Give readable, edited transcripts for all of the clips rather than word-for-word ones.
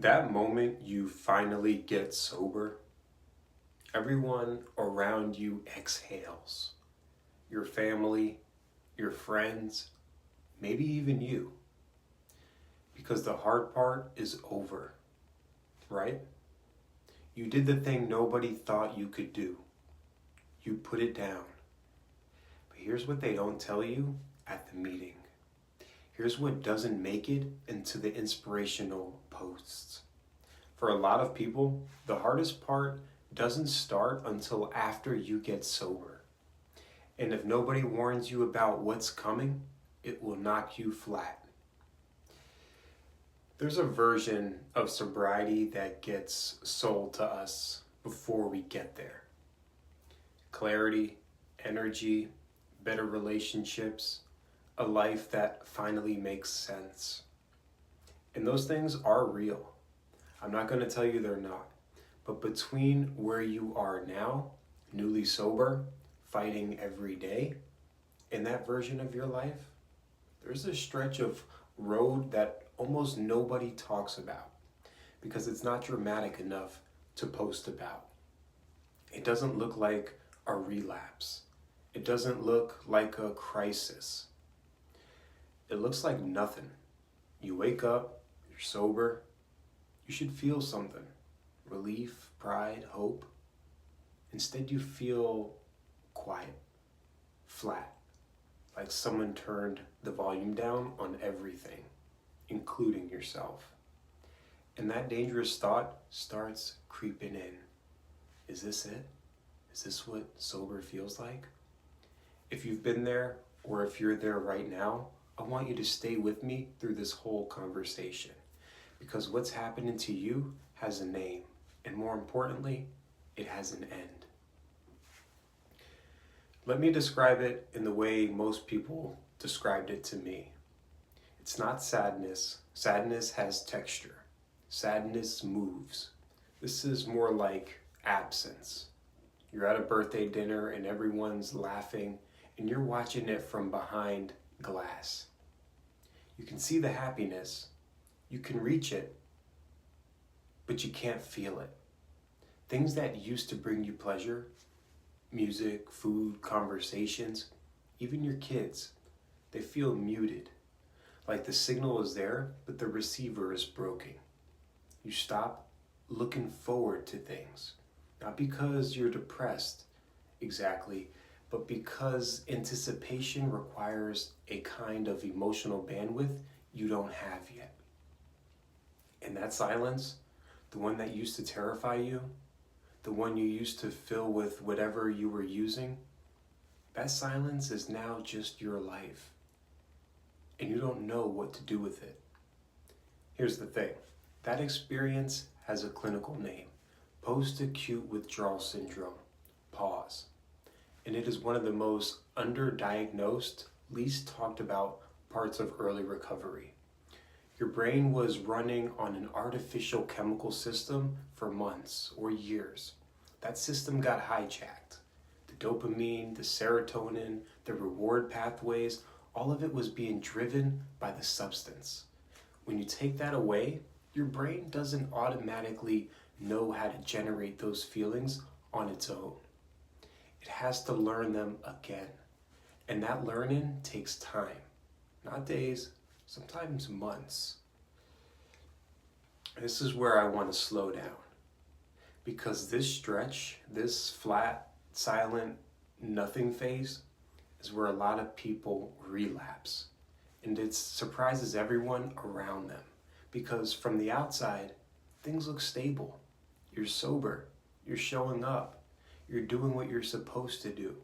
That moment you finally get sober, everyone around you exhales. Your family, your friends, maybe even you. Because the hard part is over, right? You did the thing nobody thought you could do. You put it down. But here's what they don't tell you at the meeting. Here's what doesn't make it into the inspirational posts. For a lot of people, the hardest part doesn't start until after you get sober. And if nobody warns you about what's coming, it will knock you flat. There's a version of sobriety that gets sold to us before we get there. Clarity, energy, better relationships, a life that finally makes sense. And those things are real. I'm not going to tell you they're not. But between where you are now, newly sober, fighting every day, and that version of your life, there's a stretch of road that almost nobody talks about because it's not dramatic enough to post about. It doesn't look like a relapse. It doesn't look like a crisis. It looks like nothing. You wake up, you're sober, you should feel something. Relief, pride, hope. Instead you feel quiet, flat, like someone turned the volume down on everything, including yourself. And that dangerous thought starts creeping in. Is this it? Is this what sober feels like? If you've been there, or if you're there right now, I want you to stay with me through this whole conversation. Because what's happening to you has a name, and more importantly, it has an end. Let me describe it in the way most people described it to me. It's not sadness. Sadness has texture. Sadness moves. This is more like absence. You're at a birthday dinner and everyone's laughing and you're watching it from behind glass. You can see the happiness. You can reach it, but you can't feel it. Things that used to bring you pleasure, music, food, conversations, even your kids, they feel muted. Like the signal is there, but the receiver is broken. You stop looking forward to things. Not because you're depressed, exactly, but because anticipation requires a kind of emotional bandwidth you don't have yet. And that silence, the one that used to terrify you, the one you used to fill with whatever you were using, that silence is now just your life. And you don't know what to do with it. Here's the thing. That experience has a clinical name. Post-acute withdrawal syndrome, PAWS. And it is one of the most underdiagnosed, least talked about parts of early recovery. Your brain was running on an artificial chemical system for months or years. That system got hijacked. The dopamine, the serotonin, the reward pathways, all of it was being driven by the substance. When you take that away, your brain doesn't automatically know how to generate those feelings on its own. It has to learn them again. And that learning takes time. Not days, sometimes months. This is where I want to slow down. Because this stretch, this flat, silent, nothing phase, is where a lot of people relapse. And it surprises everyone around them. Because from the outside, things look stable. You're sober. You're showing up. You're doing what you're supposed to do.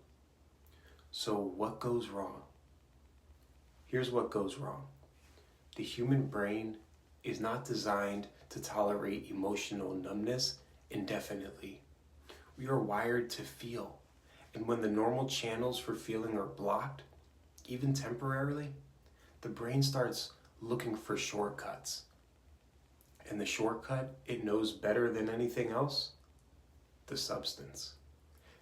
So what goes wrong? Here's what goes wrong. The human brain is not designed to tolerate emotional numbness indefinitely. We are wired to feel. And when the normal channels for feeling are blocked, even temporarily, the brain starts looking for shortcuts. And the shortcut it knows better than anything else? The substance.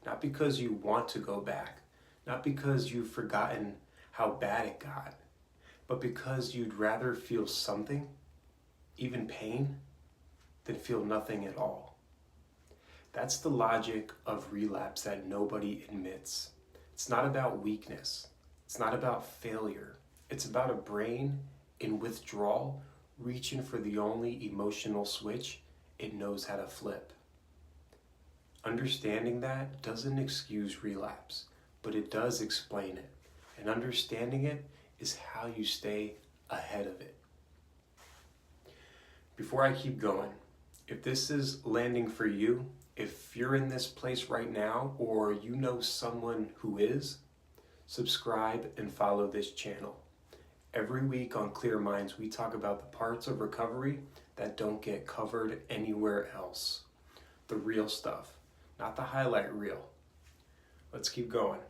Not because you want to go back, not because you've forgotten how bad it got, but because you'd rather feel something, even pain, than feel nothing at all. That's the logic of relapse that nobody admits. It's not about weakness. It's not about failure. It's about a brain in withdrawal reaching for the only emotional switch it knows how to flip. Understanding that doesn't excuse relapse, but it does explain it. And understanding it is how you stay ahead of it. Before I keep going, if this is landing for you, if you're in this place right now, or you know someone who is, subscribe and follow this channel. Every week on Clear Minds, we talk about the parts of recovery that don't get covered anywhere else. The real stuff, not the highlight reel. Let's keep going.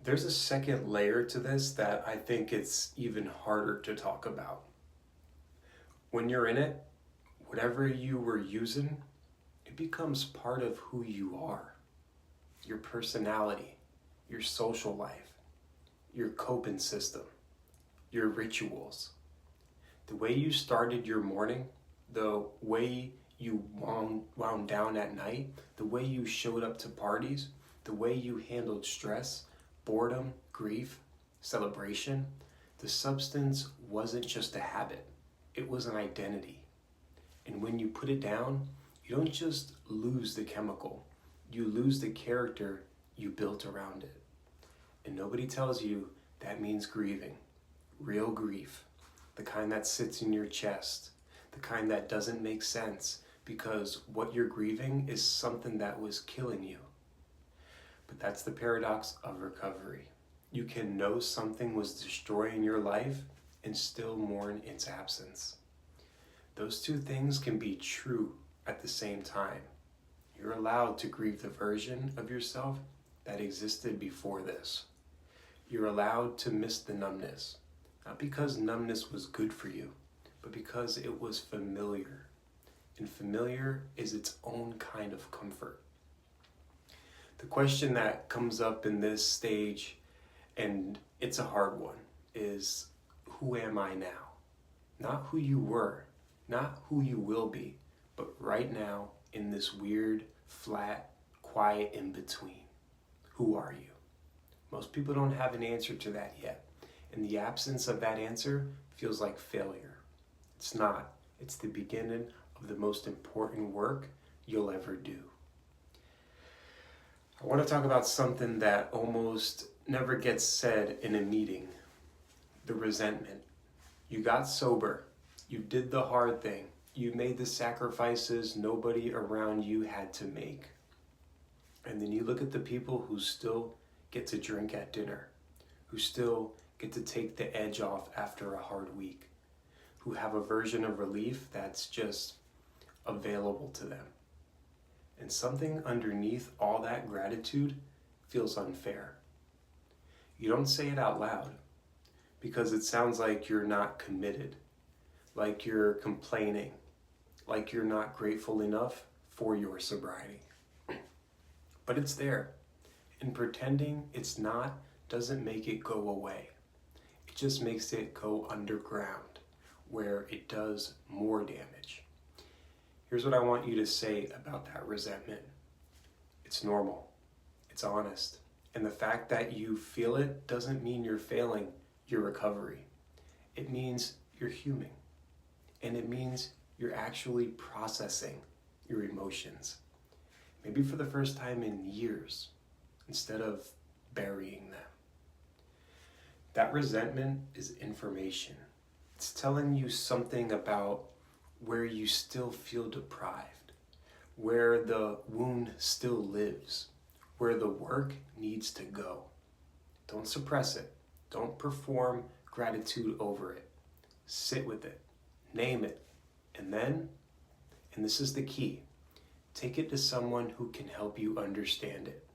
There's a second layer to this that I think it's even harder to talk about. When you're in it, whatever you were using, it becomes part of who you are. Your personality, your social life, your coping system, your rituals. The way you started your morning, the way you wound down at night, the way you showed up to parties, the way you handled stress, boredom, grief, celebration. The substance wasn't just a habit, it was an identity. And when you put it down, you don't just lose the chemical, you lose the character you built around it. And nobody tells you that means grieving, real grief, the kind that sits in your chest, the kind that doesn't make sense because what you're grieving is something that was killing you. But that's the paradox of recovery. You can know something was destroying your life and still mourn its absence. Those two things can be true at the same time. You're allowed to grieve the version of yourself that existed before this. You're allowed to miss the numbness, not because numbness was good for you, but because it was familiar. And familiar is its own kind of comfort. The question that comes up in this stage, and it's a hard one, is who am I now? Not who you were, not who you will be, but right now in this weird, flat, quiet in between. Who are you? Most people don't have an answer to that yet. And the absence of that answer feels like failure. It's not. It's the beginning of the most important work you'll ever do. I want to talk about something that almost never gets said in a meeting. The resentment. You got sober. You did the hard thing. You made the sacrifices nobody around you had to make. And then you look at the people who still get to drink at dinner, who still get to take the edge off after a hard week, who have a version of relief that's just available to them. And something underneath all that gratitude feels unfair. You don't say it out loud because it sounds like you're not committed, like you're complaining, like you're not grateful enough for your sobriety. But it's there. And pretending it's not doesn't make it go away. It just makes it go underground, where it does more damage. Here's what I want you to say about that resentment. It's normal. It's honest. And the fact that you feel it doesn't mean you're failing your recovery. It means you're human. And it means you're actually processing your emotions. Maybe for the first time in years, instead of burying them. That resentment is information. It's telling you something about where you still feel deprived, where the wound still lives, where the work needs to go. Don't suppress it. Don't perform gratitude over it. Sit with it. Name it. And then, and this is the key, take it to someone who can help you understand it.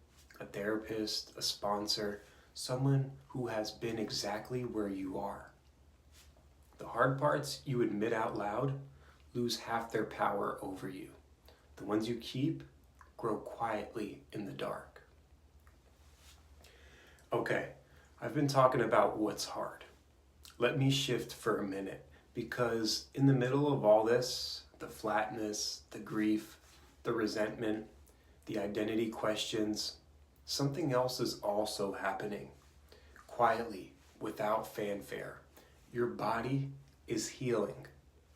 A therapist, a sponsor, someone who has been exactly where you are. The hard parts you admit out loud lose half their power over you. The ones you keep grow quietly in the dark. Okay, I've been talking about what's hard. Let me shift for a minute Because in the middle of all this, the flatness, the grief, the resentment, the identity questions, something else is also happening. Quietly, without fanfare. Your body is healing.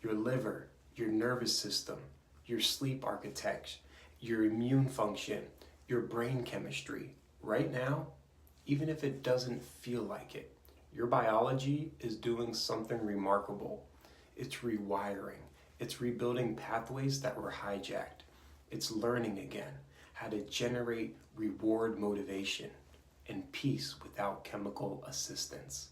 Your liver, your nervous system, your sleep architecture, your immune function, your brain chemistry. Right now, even if it doesn't feel like it, your biology is doing something remarkable. It's rewiring. It's rebuilding pathways that were hijacked. It's learning again how to generate reward motivation and peace without chemical assistance.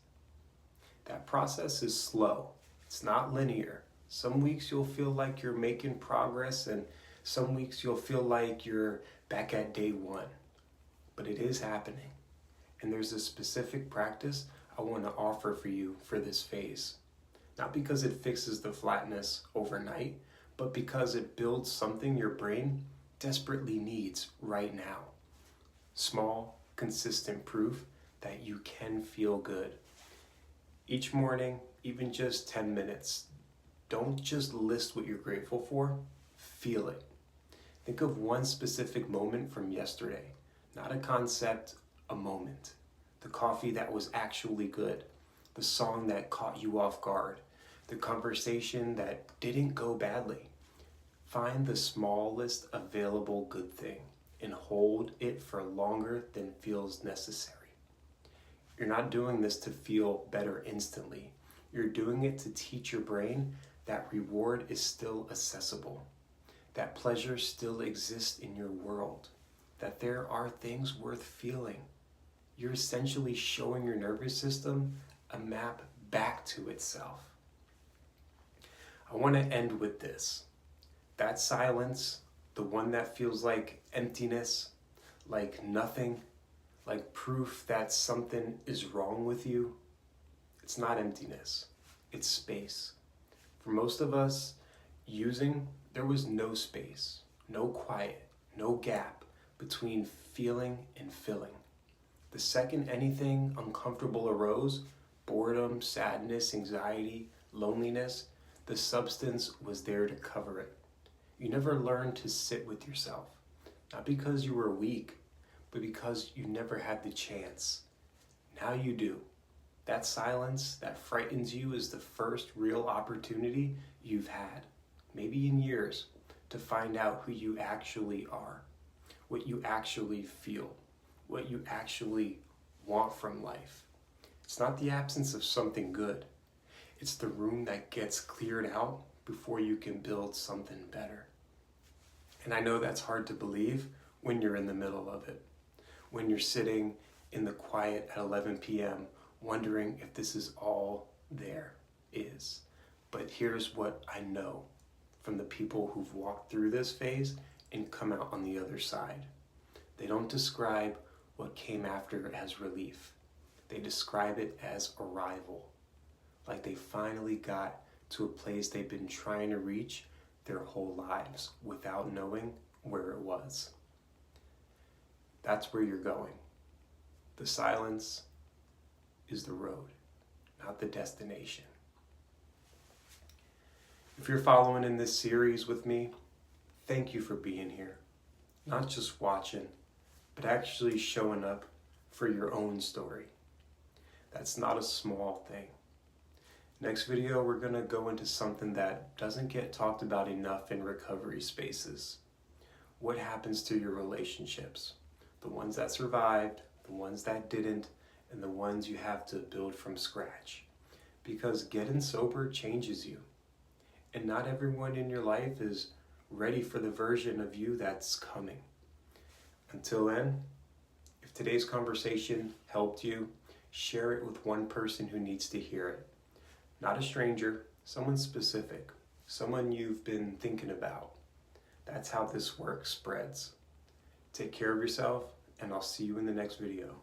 That process is slow. It's not linear. Some weeks you'll feel like you're making progress, and some weeks you'll feel like you're back at day one. But it is happening. And there's a specific practice I want to offer for you for this phase. Not because it fixes the flatness overnight, but because it builds something your brain desperately needs right now. Small, consistent proof that you can feel good. Each morning, even just 10 minutes, don't just list what you're grateful for, feel it. Think of one specific moment from yesterday, not a concept, a moment. The coffee that was actually good, the song that caught you off guard, the conversation that didn't go badly. Find the smallest available good thing and hold it for longer than feels necessary. You're not doing this to feel better instantly. You're doing it to teach your brain that reward is still accessible, that pleasure still exists in your world, that there are things worth feeling. You're essentially showing your nervous system a map back to itself. I want to end with this. That silence, the one that feels like emptiness, like nothing, like proof that something is wrong with you, it's not emptiness, it's space. For most of us, there was no space, no quiet, no gap between feeling and filling. The second anything uncomfortable arose, boredom, sadness, anxiety, loneliness, the substance was there to cover it. You never learned to sit with yourself, not because you were weak, but because you never had the chance. Now you do. That silence that frightens you is the first real opportunity you've had, maybe in years, to find out who you actually are, what you actually feel, what you actually want from life. It's not the absence of something good. It's the room that gets cleared out before you can build something better. And I know that's hard to believe when you're in the middle of it, when you're sitting in the quiet at 11 p.m. wondering if this is all there is. But here's what I know from the people who've walked through this phase and come out on the other side. They don't describe what came after as relief. They describe it as arrival, like they finally got to a place they've been trying to reach their whole lives without knowing where it was. That's where you're going. The silence is the road, not the destination. If you're following in this series with me, thank you for being here. Not just watching, but actually showing up for your own story. That's not a small thing. Next video, we're going to go into something that doesn't get talked about enough in recovery spaces. What happens to your relationships? The ones that survived, the ones that didn't, and the ones you have to build from scratch. Because getting sober changes you. And not everyone in your life is ready for the version of you that's coming. Until then, if today's conversation helped you, share it with one person who needs to hear it. Not a stranger, someone specific, someone you've been thinking about. That's how this work spreads. Take care of yourself, and I'll see you in the next video.